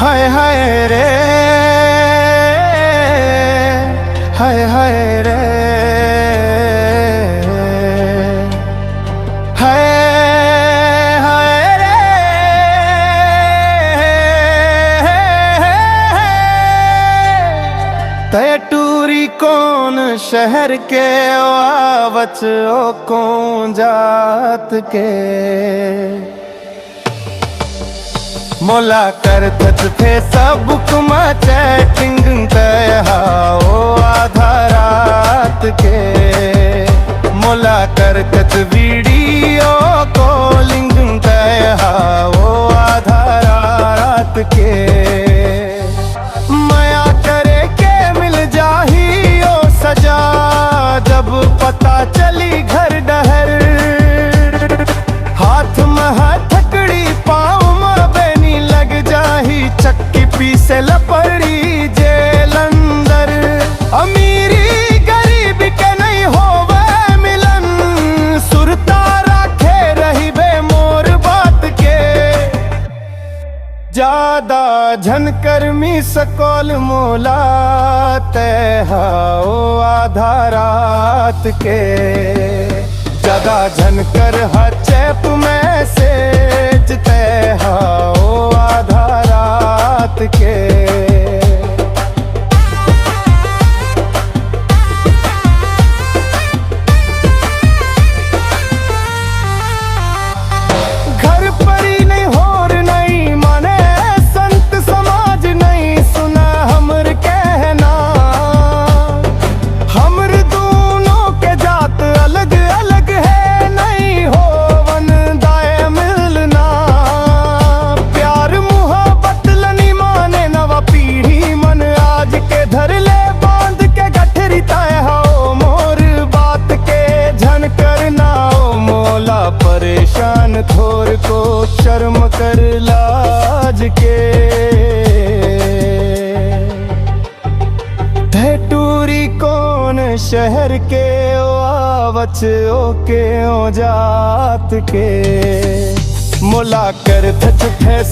हाय हाय रे, हाय हाय रे, हाय हाय रे। तय टूरी कौन शहर के आवच ओ कौन जात के मोला कर थे सब कुमा चैटिंग तहाओ आधा रात के मोला कर वीडियो कॉलिंग तहाओ आधा रात के माया करे के मिल जाही ओ सजा जब पता चली घर डहर हाथ में हथकड़ी पाँव चक्की पीसे लपड़ी जेल अंदर अमीरी गरीब के नहीं होवे मिलन सुरता राखे रही बे मोर बात के ज्यादा झनकर मी सकौल मोला तहाओ आधा रात के ज्यादा झनकर हचेप में सेज तहाओ आधा रात के घर परी नहीं होर नहीं माने संत समाज नहीं सुना हमर कहना हमर दोनों के जात अलग अलग है नहीं हो वन दाए मिलना प्यार मुहब्बत लनी माने नवा पीढ़ी मन आज के धर ले बांध के गठरी तय हो मोर बात के झन करना ओ मोला परेशान थोर को शर्म कर लाज के टूरी कौन शहर के ओ आवच ओ के ओ जात के मोला कर थे